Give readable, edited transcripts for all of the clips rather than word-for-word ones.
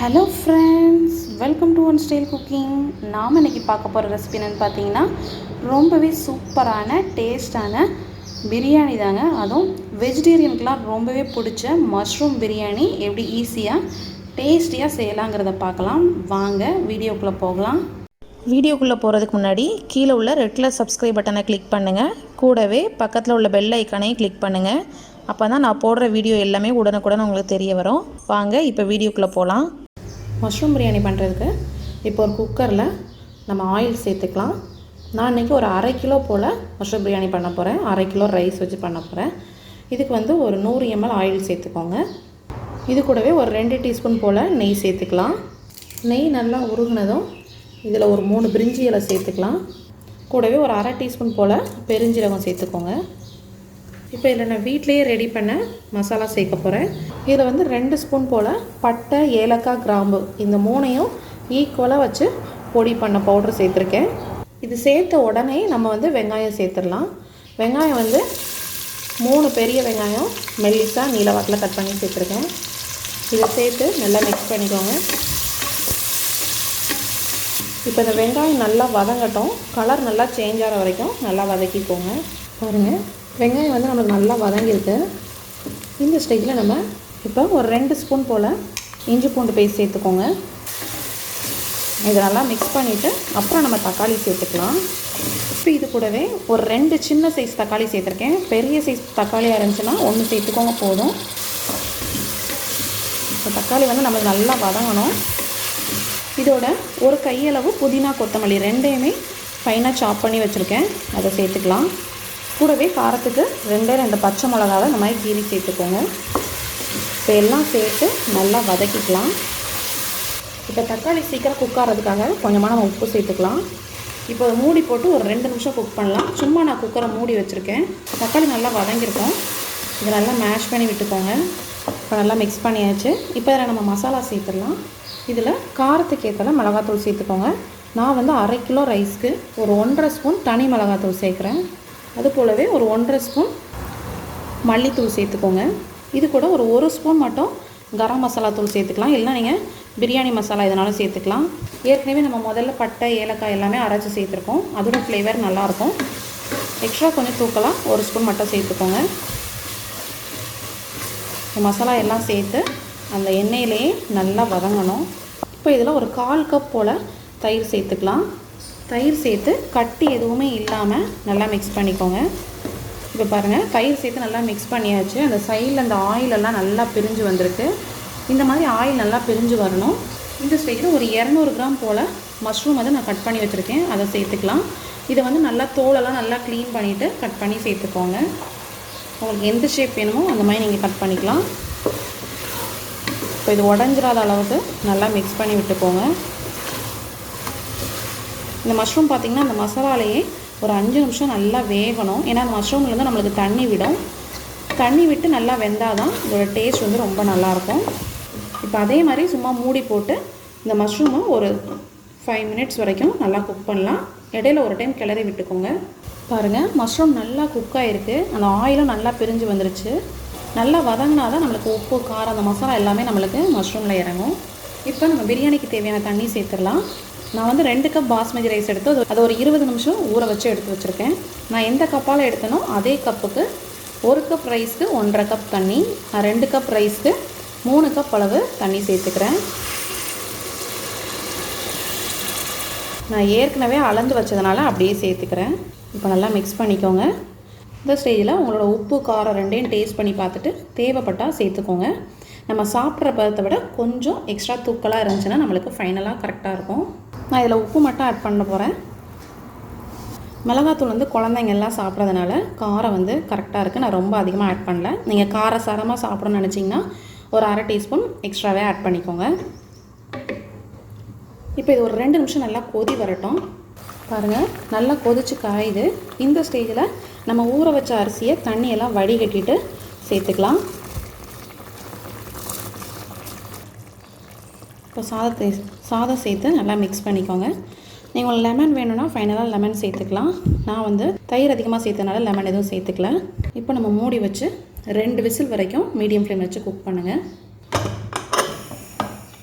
Hello friends, welcome to one style cooking. நாம் இன்றைக்கி பார்க்க போகிற ரெசிபி என்னென்னு பார்த்தீங்கன்னா ரொம்பவே சூப்பரான டேஸ்டான பிரியாணி தாங்க. அதுவும் வெஜிடேரியனுக்கெலாம் ரொம்பவே பிடிச்ச மஷ்ரூம் பிரியாணி எப்படி ஈஸியாக டேஸ்டியாக செய்யலாங்கிறத பார்க்கலாம். வாங்க வீடியோக்குள்ளே போகலாம். வீடியோக்குள்ளே போகிறதுக்கு முன்னாடி கீழே உள்ள ரெட் கலர் சப்ஸ்கிரைப் பட்டனை கிளிக் பண்ணுங்கள். கூடவே பக்கத்தில் உள்ள பெல் ஐக்கானையும் கிளிக் பண்ணுங்கள். அப்போ தான் நான் போடுற வீடியோ எல்லாமே உடனுக்குடன் உங்களுக்கு தெரிய வரும். வாங்க இப்போ வீடியோக்குள்ளே போகலாம். மஷ்ரூம் பிரியாணி பண்ணுறதுக்கு இப்போ ஒரு குக்கரில் நம்ம ஆயில் சேர்த்துக்கலாம். நான் இன்றைக்கி ஒரு 1/2 கிலோ போல் மஷ்ரூம் பிரியாணி பண்ண போகிறேன். 1/2 கிலோ ரைஸ் வச்சு பண்ண போகிறேன். இதுக்கு வந்து ஒரு 100 ml ஆயில் சேர்த்துக்கோங்க. இது கூடவே ஒரு 2 டீஸ்பூன் போல் நெய் சேர்த்துக்கலாம். நெய் நல்லா உருகுனதும் இதில் ஒரு 3 பிரிஞ்சி இலை சேர்த்துக்கலாம். கூடவே ஒரு 1/2 டீஸ்பூன் போல் பெருஞ்சீரகம் சேர்த்துக்கோங்க. இப்போ இதில் நான் வீட்டிலையே ரெடி பண்ண மசாலா சேர்க்க போகிறேன். இதில் வந்து 2 ஸ்பூன் போல் பட்டை, ஏலக்காய், கிராம்பு இந்த 3ஐயும் ஈக்குவலாக வச்சு பொடி பண்ண பவுட்ரு சேர்த்துருக்கேன். இது சேர்த்த உடனே நம்ம வந்து வெங்காயம் சேர்த்துடலாம். வெங்காயம் வந்து 3 பெரிய வெங்காயம் மெல்லிசாக நீளவாட்டில் கட் பண்ணி சேர்த்துருக்கேன். இதை சேர்த்து நல்லா மிக்ஸ் பண்ணிக்கோங்க. இப்போ இந்த வெங்காயம் நல்லா வதங்கட்டும். கலர் நல்லா சேஞ்ச் ஆகிற வரைக்கும் நல்லா வதக்கிக்கோங்க. பாருங்கள், வெங்காயம் வந்து நம்மளுக்கு நல்லா வதங்கியிருக்கு. இந்த ஸ்டேஜில் நம்ம இப்போ ஒரு 2 ஸ்பூன் போல் இஞ்சி பூண்டு பேஸ்ட் சேர்த்துக்கோங்க. இதை நல்லா மிக்ஸ் பண்ணிவிட்டு அப்புறம் நம்ம தக்காளி சேர்த்துக்கலாம். இப்போ இது கூடவே ஒரு 2 சின்ன சைஸ் தக்காளி சேர்த்துருக்கேன். பெரிய சைஸ் தக்காளியாக இருந்துச்சுன்னா 1 சேர்த்துக்கோங்க போதும். இப்போ தக்காளி வந்து நம்மளுக்கு நல்லா வதங்கணும். இதோட ஒரு கையளவு புதினா, கொத்தமல்லி 2ஐயுமே ஃபைனாக சாப் பண்ணி வச்சுருக்கேன். அதை சேர்த்துக்கலாம். கூடவே காரத்துக்கு 2 பச்சை மிளகாவை இந்த மாதிரி கீரி சேர்த்துக்கோங்க. இப்போ எல்லாம் சேர்த்து நல்லா வதக்கிக்கலாம். இப்போ தக்காளி சீக்கிரம் குக் ஆகிறதுக்காக கொஞ்சமாக நம்ம உப்பு சேர்த்துக்கலாம். இப்போ மூடி போட்டு ஒரு 2 நிமிஷம் குக் பண்ணலாம். சும்மா நான் குக்கரை மூடி வச்சுருக்கேன். தக்காளி நல்லா வதங்கியிருக்கோம். இதை நல்லா மேஷ் பண்ணி விட்டுக்கோங்க. இப்போ நல்லா மிக்ஸ் பண்ணியாச்சு. இப்போ இதில் நம்ம மசாலா சேர்த்துடலாம். இதில் காரத்துக்கு ஏற்ற மிளகாத்தூள் சேர்த்துக்கோங்க. நான் வந்து 1/2 கிலோ ரைஸ்க்கு ஒரு 1.5 ஸ்பூன் தனி மிளகாத்தூள் சேர்க்குறேன். அது போலவே ஒரு 1.5 ஸ்பூன் மல்லித்தூள் சேர்த்துக்கோங்க. இது கூட ஒரு 1 ஸ்பூன் மட்டும் கரம் மசாலா தூள் சேர்த்துக்கலாம். இல்லைனா நீங்கள் பிரியாணி மசாலா இதனாலும் சேர்த்துக்கலாம். ஏற்கனவே நம்ம முதல்ல பட்டை, ஏலக்காய் எல்லாமே அரைச்சி சேர்த்துருக்கோம். அதோட ஃப்ளேவர் நல்லாயிருக்கும். எக்ஸ்ட்ரா கொஞ்சம் தூக்கலாம், 1 ஸ்பூன் மட்டும் சேர்த்துக்கோங்க. மசாலா எல்லாம் சேர்த்து அந்த எண்ணெயிலேயே நல்லா வதங்கணும். இப்போ இதில் ஒரு 1/4 கப் போல் தயிர் சேர்த்துக்கலாம். தயிர் சேர்த்து கட்டி எதுவுமே இல்லாமல் நல்லா மிக்ஸ் பண்ணிக்கோங்க. இப்போ பாருங்கள், தயிர் சேர்த்து நல்லா மிக்ஸ் பண்ணியாச்சு. அந்த சைடில் அந்த ஆயிலெல்லாம் நல்லா பிரிஞ்சு வந்திருக்கு. இந்த மாதிரி ஆயில் நல்லா பிரிஞ்சு வரணும். இந்த ஸ்டேஜில் ஒரு 200 கிராம் போல் மஷ்ரூம் வந்து நான் கட் பண்ணி வச்சுருக்கேன். அதை சேர்த்துக்கலாம். இதை வந்து நல்லா தோலெல்லாம் நல்லா க்ளீன் பண்ணிவிட்டு கட் பண்ணி சேர்த்துக்கோங்க. உங்களுக்கு எந்த ஷேப் வேணுமோ அந்த மாதிரி நீங்கள் கட் பண்ணிக்கலாம். இப்போ இது உடஞ்சிராத அளவுக்கு நல்லா மிக்ஸ் பண்ணி விட்டுக்கோங்க. இந்த மஷ்ரூம் பார்த்திங்கன்னா அந்த மசாலாலேயே ஒரு 5 நிமிஷம் நல்லா வேகணும். ஏன்னா அந்த மஷ்ரூம்லேருந்து நம்மளுக்கு தண்ணி விடும். தண்ணி விட்டு நல்லா வெந்தால் தான் இதோட டேஸ்ட் வந்து ரொம்ப நல்லாயிருக்கும். இப்போ அதே மாதிரி சும்மா மூடி போட்டு இந்த மஷ்ரூமை ஒரு 5 மினிட்ஸ் வரைக்கும் நல்லா குக் பண்ணலாம். இடையில ஒரு டைம் கிளறி விட்டுக்கோங்க. பாருங்கள், மஷ்ரூம் நல்லா குக் ஆகிருக்கு. அந்த ஆயிலும் நல்லா பிரிஞ்சு வந்துருச்சு. நல்லா வதங்கினா தான் நம்மளுக்கு உப்பு, காரம், அந்த மசாலா எல்லாமே நம்மளுக்கு மஷ்ரூமில் இறங்கும். இப்போ நம்ம பிரியாணிக்கு தேவையான தண்ணி சேர்த்துடலாம். நான் வந்து 2 கப் பாஸ்மதி ரைஸ் எடுத்து அதை ஒரு 20 நிமிஷம் ஊற வச்சு எடுத்து வச்சுருக்கேன். நான் எந்த கப்பால் எடுத்தனோ அதே கப்புக்கு 1 கப் ரைஸ்க்கு 1.5 கப் தண்ணி. நான் 2 கப் ரைஸ்க்கு 3 கப் அளவு தண்ணி சேர்த்துக்கிறேன். நான் ஏற்கனவே அளந்து வச்சதுனால அப்படியே சேர்த்துக்கிறேன். இப்போ நல்லா மிக்ஸ் பண்ணிக்கோங்க. இந்த ஸ்டேஜில் உங்களோட உப்பு, காரம் 2ஐயும் டேஸ்ட் பண்ணி பார்த்துட்டு தேவைப்பட்டால் சேர்த்துக்கோங்க. நம்ம சாப்பிட்ற பதத்தை விட கொஞ்சம் எக்ஸ்ட்ரா தூக்கலாக இருந்துச்சுன்னா நம்மளுக்கு ஃபைனலாக கரெக்டாக இருக்கும். நான் இதில் உப்பு மட்டும் ஆட் பண்ண போகிறேன். மிளகாத்தூள் வந்து குழந்தைங்க எல்லாம் சாப்பிட்றதுனால காரம் வந்து கரெக்டாக இருக்குது. நான் ரொம்ப அதிகமாக ஆட் பண்ணல. நீங்கள் காரசாரமாக சாப்பிட்றோன்னு நினச்சிங்கன்னா ஒரு 1/2 டீஸ்பூன் எக்ஸ்ட்ராவே ஆட் பண்ணிக்கோங்க. இப்போ இது ஒரு 2 நிமிஷம் நல்லா கொதி வரட்டும். பாருங்கள், நல்லா கொதிச்சு காயுது. இந்த ஸ்டேஜில் நம்ம ஊற வச்ச அரிசியை தண்ணியெல்லாம் வடிகட்டிட்டு சேர்த்துக்கலாம். இப்போ சாதம் சேர்த்து நல்லா மிக்ஸ் பண்ணிக்கோங்க. நீங்கள் லெமன் வேணும்னா ஃபைனலாக லெமன் சேர்த்துக்கலாம். நான் வந்து தயிர் அதிகமாக சேர்த்தனால லெமன் எதுவும் சேர்த்துக்கல. இப்போ நம்ம மூடி வச்சு 2 விசில் வரைக்கும் மீடியம் ஃப்ளேம் வச்சு குக் பண்ணுங்கள்.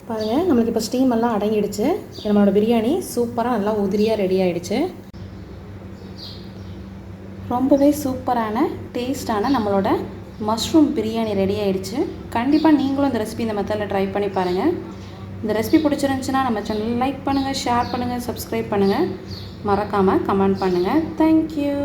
பாருங்கள், நம்மளுக்கு இப்போ ஸ்டீம் எல்லாம் அடங்கிடுச்சு. நம்மளோட பிரியாணி சூப்பராக நல்லா உதிரியாக ரெடி ஆகிடுச்சு. ரொம்பவே சூப்பரான டேஸ்டான நம்மளோட மஷ்ரூம் பிரியாணி ரெடி ஆகிடுச்சு. கண்டிப்பாக நீங்களும் இந்த ரெசிபி இந்த மெத்தடில் ட்ரை பண்ணி பாருங்கள். இந்த ரெசிபி பிடிச்சிருந்துச்சுன்னா நம்ம சேனல் லைக் பண்ணுங்கள், ஷேர் பண்ணுங்கள், சப்ஸ்கிரைப் பண்ணுங்கள், மறக்காமல் கமெண்ட் பண்ணுங்கள். தேங்க்யூ.